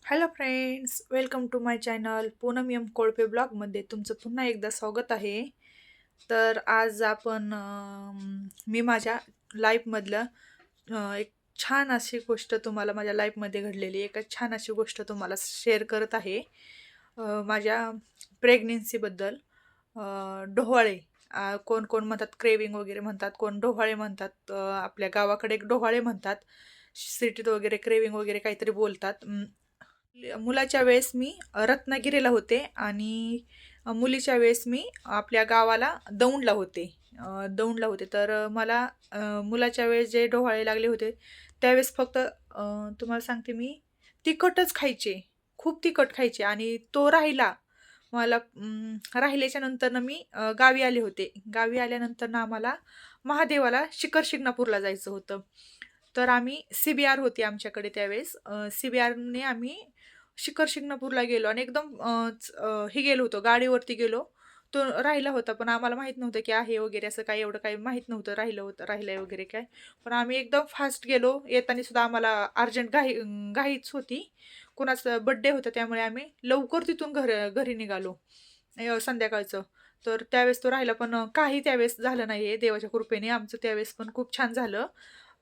Hello friends, welcome to my channel Poonam M Kolpe ब्लॉगमध्ये तुमचं पुन्हा एकदा स्वागत आहे. तर आज आपण मी माझ्या लाईफमधलं एक छान अशी गोष्ट तुम्हाला माझ्या लाईफमध्ये घडलेली एक छान अशी गोष्ट तुम्हाला शेअर करत आहे. माझ्या प्रेग्नेन्सीबद्दल. डोहाळे, कोण कोण म्हणतात क्रेविंग वगैरे म्हणतात, कोण डोहाळे म्हणतात, आपल्या गावाकडे एक डोहाळे म्हणतात, सिटीत वगैरे क्रेविंग वगैरे काहीतरी बोलतात. मुलाच्या वेळेस मी रत्नागिरीला होते आणि मुलीच्या वेळेस मी आपल्या गावाला दौंडला होते. तर मला मुलाच्या वेळेस जे डोहाळे लागले होते त्यावेळेस फक्त तुम्हाला सांगते मी तिखटच खायचे. खूप तिखट खायचे आणि तो राहिला. मला राहिल्याच्या नंतरनं मी गावी आले होते. गावी आल्यानंतरनं आम्हाला महादेवाला शिखर शिंगणापूरला जायचं होतं. तर आम्ही CBR होती आमच्याकडे त्यावेळेस. CBRने आम्ही शिखर शिंगणापूरला गेलो आणि एकदम हे गेलो होतो, गाडीवरती गेलो. तो राहिला होता, पण आम्हाला माहीत नव्हतं की आहे वगैरे, असं काही एवढं काही माहीत नव्हतं राहिलंय वगैरे काय. पण आम्ही एकदम फास्ट गेलो. येताना सुद्धा आम्हाला अर्जंट घाईच होती. कुणाचा बर्थडे होता त्यामुळे आम्ही लवकर तिथून घरी निघालो संध्याकाळचं. तर त्यावेळेस तो राहिला, पण काही त्यावेळेस झालं नाही आहे देवाच्या कृपेने. आमचं त्यावेळेस पण खूप छान झालं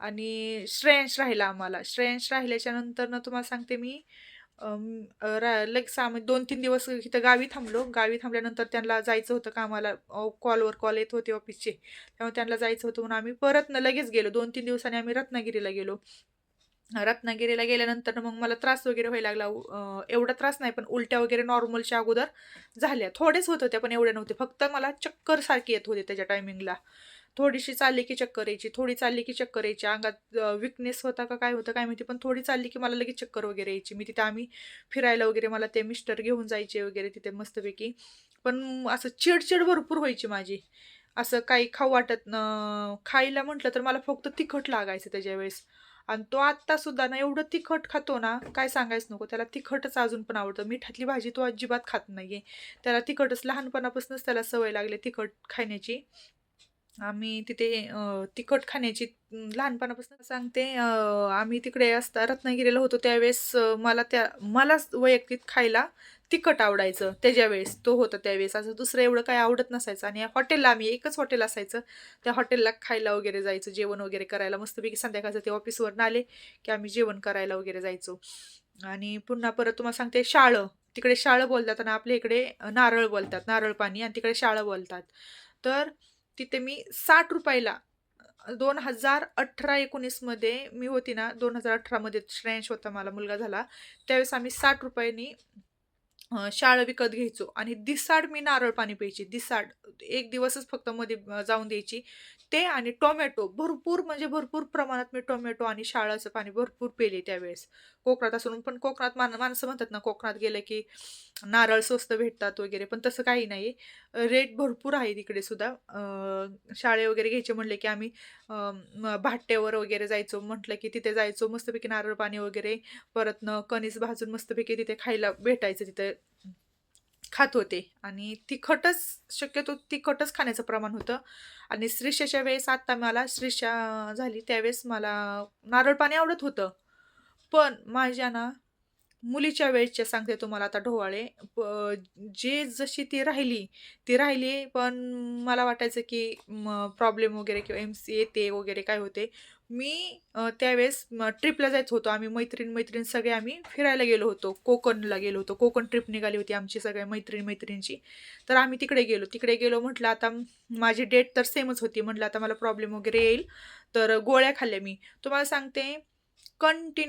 आणि श्रेयांश राहिला आम्हाला. श्रेयांश राहिल्याच्या नंतरनं तुम्हाला सांगते मी, लगेच आम्ही 2-3 दिवस इथं गावी थांबलो. गावी थांबल्यानंतर त्यांना जायचं होतं कामाला. कॉलवर कॉल येत होते ऑफिसचे. त्यामुळे त्यांना जायचं होतं म्हणून आम्ही परत लगेच गेलो. 2-3 दिवसांनी आम्ही रत्नागिरीला गेलो. रत्नागिरीला गेल्यानंतर मग मला त्रास वगैरे व्हायला लागला. एवढा त्रास नाही, पण उलट्या वगैरे नॉर्मलच्या अगोदर झाल्या. थोडेच होत होत्या, पण एवढ्या नव्हते. फक्त मला चक्कर सारखी येत होते त्याच्या टायमिंगला. थोडीशी चालली की चक्कर यायची, थोडी चालली की चक्कर यायची. अंगात विकनेस होता का काय होतं काय माहिती, पण थोडी चालली की मला लगेच चक्कर वगैरे यायची. मी तिथे आम्ही फिरायला वगैरे मला ते मिस्टर घेऊन जायचे वगैरे तिथे मस्तपैकी. पण असं चिडचिड भरपूर व्हायची माझी. असं काही खाऊ वाटत खायला म्हटलं तर मला फक्त तिखट लागायचं त्याच्या वेळेस. आणि तो आत्ता सुद्धा ना एवढं तिखट खातो ना, काय सांगायचं नको. त्याला तिखटच अजून पण आवडतं. मिठातली भाजी तो अजिबात खात नाहीये. त्याला तिखटच लहानपणापासूनच त्याला सवय लागली तिखट खाण्याची. आम्ही तिथे तिखट खाण्याची लहानपणापासून सांगते. आम्ही तिकडे रत्नागिरीला होतो त्यावेळेस मलाच वैयक्तिक खायला तिखट आवडायचं. त्याच्या वेळेस तो होता त्यावेळेस. असं दुसरं एवढं काही आवडत नसायचं. आणि हॉटेलला आम्ही एकच हॉटेल असायचं. त्या हॉटेलला खायला वगैरे जायचं, जेवण वगैरे करायला. मस्तपैकी संध्याकाळचं ते ऑफिसवरून आले की आम्ही जेवण करायला वगैरे जायचो. आणि पुन्हा परत तुम्हाला सांगते तिकडे शाळं बोलतात आणि आपल्या इकडे नारळ बोलतात. नारळ पाणी आणि तिकडे शाळं बोलतात. तर तिथे मी ₹60 2018-19 मध्ये मी होती ना. 2018 मध्ये श्रेयांश होता, मला मुलगा झाला. त्यावेळेस आम्ही ₹60 शाळं विकत घ्यायचो आणि दिसाड मी नारळ पाणी प्यायची. दिसाड. एक दिवसच फक्त मध्ये जाऊन द्यायची. ते आणि टोमॅटो भरपूर, म्हणजे भरपूर प्रमाणात मी टोमॅटो आणि शाळाचं पाणी भरपूर पिले त्यावेळेस. कोकणात असून पण कोकणात माणसं म्हणतात ना, कोकणात गेलं की नारळ स्वस्त भेटतात वगैरे, पण तसं काही नाही. रेट भरपूर आहे तिकडे सुद्धा. शाळे वगैरे घ्यायचे म्हणले की आम्ही भाट्यावर वगैरे जायचो. म्हटलं की तिथे जायचो मस्तपैकी नारळ पाणी वगैरे. परत कणीस भाजून मस्तपैकी तिथे खायला भेटायचं. तिथे खात होते आणि शक्यतो तिखटच खाण्याचं प्रमाण होतं. आणि श्रीषाच्या वेळेस, आता मला श्रीषा झाली त्यावेळेस मला नारळ पाणी आवडत होतं. पण माझ्या ना मुलीच्या वेळेसचे सांगते तुम्हाला आता डोहाळे. जशी ती राहिली, पण मला वाटायचं की प्रॉब्लेम वगैरे किंवा येते वगैरे काय होते. मी त्यावेळेस ट्रिपला जायचं होतो. आम्ही मैत्रीण सगळे आम्ही फिरायला गेलो होतो. कोकणला गेलो होतो. कोकण ट्रिप निघाली होती आमची सगळ्या मैत्रिणींची. तर आम्ही तिकडे गेलो. म्हटलं आता माझी डेट तर सेमच होती. म्हटलं आता मला प्रॉब्लेम वगैरे येईल. तर गोळ्या खाल्ल्या मी. तुम्हाला सांगते,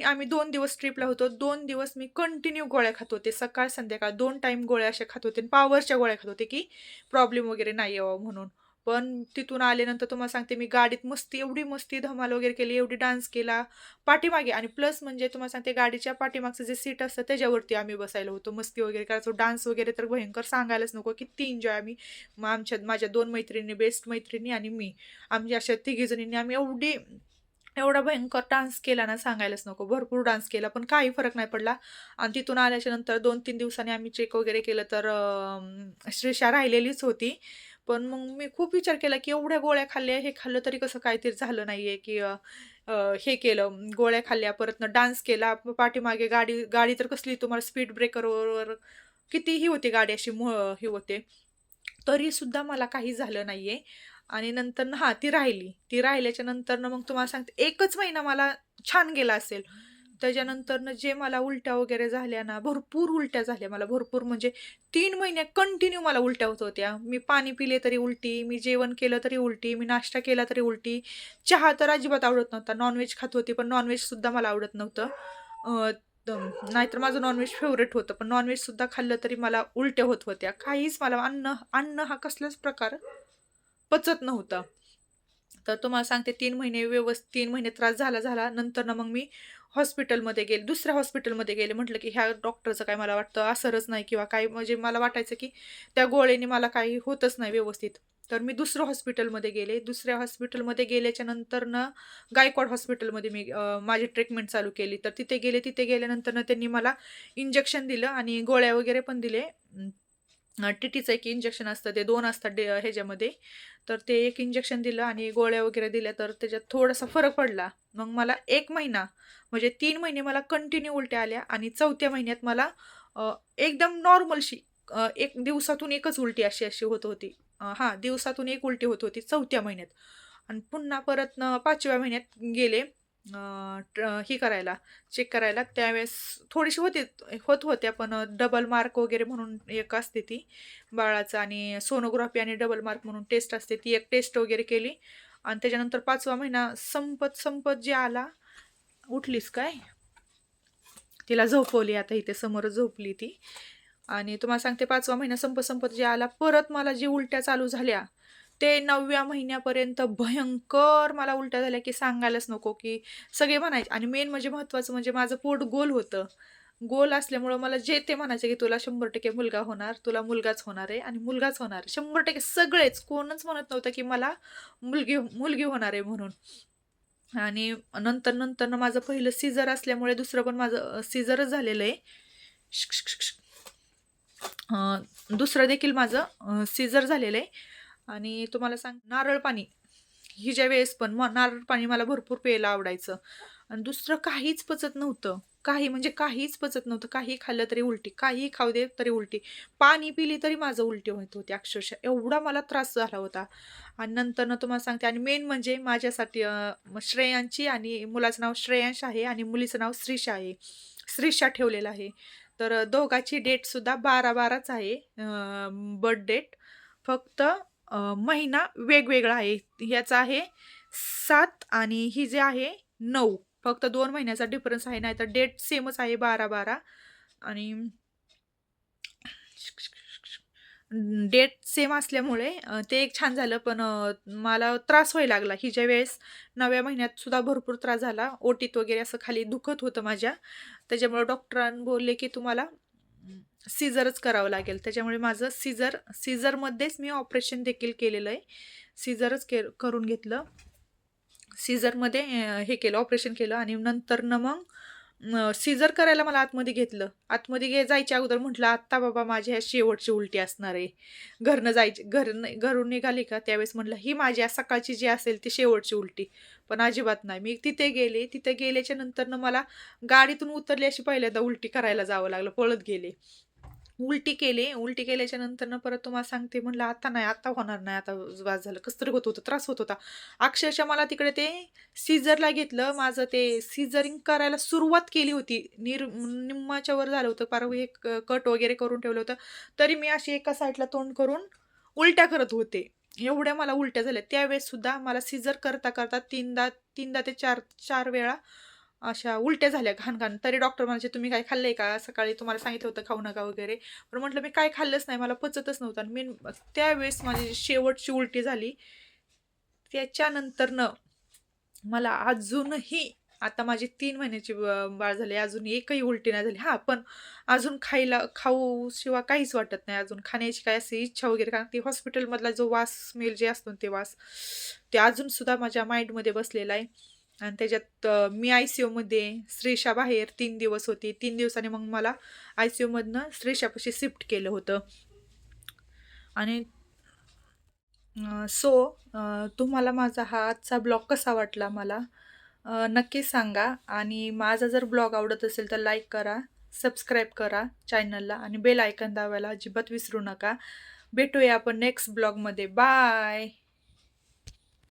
आम्ही 2 दिवस ट्रिपला होतो. 2 दिवस मी कंटिन्यू गोळ्या खात होते. सकाळ संध्याकाळ 2 टाईम गोळ्या अशा खात होते. पॉवरच्या गोळ्या खात होते की प्रॉब्लेम वगैरे नाही यावं म्हणून. पण तिथून आल्यानंतर तुम्हाला सांगते, मी गाडीत एवढी मस्ती धमाल वगैरे केली, एवढी डान्स केला पाठीमागे. आणि प्लस म्हणजे तुम्हाला सांगते, गाडीच्या पाठीमागचं जे सीट असतं त्याच्यावरती आम्ही बसायला होतो. मस्ती वगैरे करायचो. डान्स वगैरे तर भयंकर सांगायलाच नको. किती एन्जॉय आम्ही. माझ्या 2 मैत्रिणी, बेस्ट मैत्रिणी आणि मी. आम्ही अशा तिघीजणींनी आम्ही एवढा भयंकर डान्स केला ना, सांगायलाच नको. भरपूर डान्स केला, पण काही फरक नाही पडला. आणि तिथून आल्याच्या नंतर 2-3 दिवसांनी आम्ही चेक वगैरे केलं तर श्रीषा राहिलेलीच होती. पण मग मी खूप विचार केला की एवढ्या गोळ्या खाल्ल्या, हे खाल्लं तरी कसं काय ते झालं नाहीये की हे केलं, गोळ्या खाल्ल्या, परत डान्स केला, पाठीमागे गाडी गाडी तर कसली तुम्हाला स्पीड ब्रेकरवर कितीही होती गाडी अशी हे होते. तरीसुद्धा मला काही झालं नाहीये. आणि नंतरनं हां, ती राहिली. ती राहिल्याच्या नंतरनं मग तुम्हाला सांगते 1च महिना मला छान गेला असेल. त्याच्यानंतरनं जे मला उलट्या वगैरे झाल्या ना, भरपूर उलट्या झाल्या मला, भरपूर म्हणजे 3 महिने कंटिन्यू मला उलट्या होत होत्या. मी पाणी पिले तरी उलटी, मी जेवण केलं तरी उलटी, मी नाश्ता केला तरी उलटी. चहा तर अजिबात आवडत नव्हता. खात होते, पण सुद्धा मला आवडत नव्हतं. अ, नाहीतर माझं फेव्हरेट होतं, पण सुद्धा खाल्लं तरी मला उलट्या होत होत्या. काहीच मला अन्न अन्न हा कसलाच प्रकार पचत नव्हता. तर तुम्हाला सांगते 3 महिने त्रास झाला. नंतर मग मी हॉस्पिटलमध्ये गेले. दुसऱ्या हॉस्पिटलमध्ये गेले. म्हटलं की ह्या डॉक्टरचं काय मला वाटतं असरच नाही किंवा काय, म्हणजे मला वाटायचं की त्या गोळ्याने मला काही होतच नाही व्यवस्थित. तर मी दुसऱ्या हॉस्पिटलमध्ये गेले. दुसऱ्या हॉस्पिटलमध्ये गेल्याच्या नंतरनं गायकवाड हॉस्पिटलमध्ये मी माझी ट्रीटमेंट चालू केली. तर तिथे गेले. तिथे गेल्यानंतरनं त्यांनी मला इंजेक्शन दिलं आणि गोळ्या वगैरे पण दिले. टीटीचं एक इंजेक्शन असतं, ते 2 असतात ह्याच्यामध्ये. तर ते एक इंजेक्शन दिलं आणि गोळ्या वगैरे दिल्या, तर त्याच्यात थोडासा फरक पडला. मग मला 1 महिना म्हणजे 3 महिने मला कंटिन्यू उलट्या आल्या आणि 4थ्या महिन्यात मला एकदम नॉर्मलशी 1 दिवसातून 1च उलटी अशी होत होती. हां, दिवसातून 1 उलटी होत होती 4थ्या महिन्यात. आणि पुन्हा परत 5व्या महिन्यात गेले हे करायला, चेक करायला. त्यावेळेस थोडीशी होत होत्या, पण डबल मार्क वगैरे म्हणून एक असते ती बाळाचं, आणि सोनोग्राफी आणि डबल मार्क म्हणून टेस्ट असते, ती एक टेस्ट वगैरे केली. आणि त्याच्यानंतर 5वा महिना संपत जे आला. उठलीस काय? तिला झोपवली, आता इथे समोरच झोपली ती. आणि तुम्हाला सांगते 5वा महिना संपत जे आला, परत मला जी उलट्या चालू झाल्या, ते 9व्या महिन्यापर्यंत भयंकर मला उलट्या झाल्या, की सांगायलाच नको, की सगळे म्हणायचे. आणि मेन म्हणजे महत्त्वाचं म्हणजे माझं पोट गोल होतं. गोल असल्यामुळं मला जे ते म्हणायचे, की "तुला 100% मुलगा होणार, तुला मुलगाच होणार आहे आणि मुलगाच होणार आहे." 100% सगळेच, कोणच म्हणत नव्हतं, की मला मुलगी मुलगी होणार आहे म्हणून. आणि नंतर माझं पहिलं सीझर असल्यामुळे दुसरं पण माझं सीझरच झालेलं आहे. दुसरं देखील माझं सीझर झालेलं आहे. आणि तुम्हाला नारळ पाणी हिच्या वेळेस पण नारळ पाणी मला भरपूर प्यायला आवडायचं. आणि दुसरं काहीच पचत नव्हतं. काही म्हणजे काहीच पचत नव्हतं. काही खाल्लं तरी उलटी, काहीही खाऊ दे तरी उलटी. पाणी पिली तरी माझं उलटी होत होती अक्षरशः. एवढा मला त्रास झाला होता. आणि नंतरनं तुम्हाला सांगते, आणि मेन म्हणजे माझ्यासाठी श्रेयांची, आणि मुलाचं नाव श्रेयांश आहे आणि मुलीचं नाव श्रीषा आहे. श्रीषा ठेवलेलं आहे. तर दोघांची डेटसुद्धा 12/12च आहे, बर्थ डेट. फक्त महिना वेगवेगळा आहे. ह्याचा आहे 7 आणि ही जे आहे 9. फक्त 2 महिन्याचा डिफरन्स आहे, नाहीतर डेट सेमच आहे 12/12. आणि डेट सेम असल्यामुळे ते एक छान झालं. पण मला त्रास व्हायला लागला. हिच्या वेळेस 9व्या महिन्यात सुद्धा भरपूर त्रास झाला. ओटीत वगैरे असं खाली दुखत होतं माझ्या. त्याच्यामुळे डॉक्टरांनी बोलले, की तुम्हाला सीझरच करावं लागेल. त्याच्यामुळे माझं सीझरमध्येच मी ऑपरेशन देखील केलेलं आहे. सीझरच करून घेतलं. सीझरमध्ये हे केलं, ऑपरेशन केलं. आणि नंतरनं मग सीझर करायला मला आतमध्ये घेतलं. आतमध्ये जायच्या अगोदर म्हटलं, "आत्ता बाबा माझी ह्या शेवटची उलटी असणार आहे." घरून निघाली का त्यावेळेस म्हटलं, "ही माझी आज सकाळची जी असेल ती शेवटची उलटी." पण अजिबात नाही. मी तिथे गेले. तिथे गेल्याच्या नंतरनं मला गाडीतून उतरली अशी पहिल्यांदा उलटी करायला जावं लागलं. पळत गेले. उलटी केली. उलटी केल्याच्या नंतरनं परत तुम्हाला सांगते, म्हटलं आता नाही, आता होणार नाही, आता बास झालं. कसं तरी होत होतं, त्रास होत होता. अक्षरशः मला तिकडे ते सीझरला घेतलं. माझं ते सीझरिंग करायला सुरुवात केली होती. निम्माच्या वर झालं होतं. पार हे कट वगैरे करून ठेवलं होतं. तरी मी अशी एका साईडला तोंड करून उलट्या करत होते. एवढ्या मला उलट्या झाल्या. त्यावेळेस सुद्धा मला सीझर करता 3दा ते 4 वेळा अशा उलट्या झाल्या घाण-घाण. तरी डॉक्टर म्हणायचे, "तुम्ही काय खाल्लंय का? सकाळी तुम्हाला सांगितलं होतं खाऊ नका वगैरे." पण म्हटलं, "मी काय खाल्लंच नाही, मला पचतच नव्हतं." आणि त्यावेळेस माझी शेवटची उलटी झाली. त्याच्यानंतरनं मला अजूनही, आता माझी 3 महिन्याची बाळ झाली, अजून एकही उलटी नाही झाली. हां, पण अजून खाऊ शिवाय काहीच वाटत नाही. अजून खाण्याची काही अशी इच्छा वगैरे, कारण ती हॉस्पिटलमधला जो वास स्मेल जे असतो ना, ते वास, ते अजूनसुद्धा माझ्या माइंडमध्ये बसलेला आहे. आणि त्याच्यात मी ICUमध्ये, श्रीषा बाहेर 3 दिवस होती. 3 दिवसांनी मग मला ICUमधनं श्रीषापाशी शिफ्ट केलं होतं. आणि सो तुम्हाला माझा हा आजचा ब्लॉग कसा वाटला मला नक्कीच सांगा आणि माझा जर ब्लॉग आवडत असेल तर लाईक करा, सबस्क्राईब करा चॅनलला आणि बेल आयकॉन दाबायला अजिबात विसरू नका. भेटूया आपण नेक्स्ट ब्लॉगमध्ये. बाय.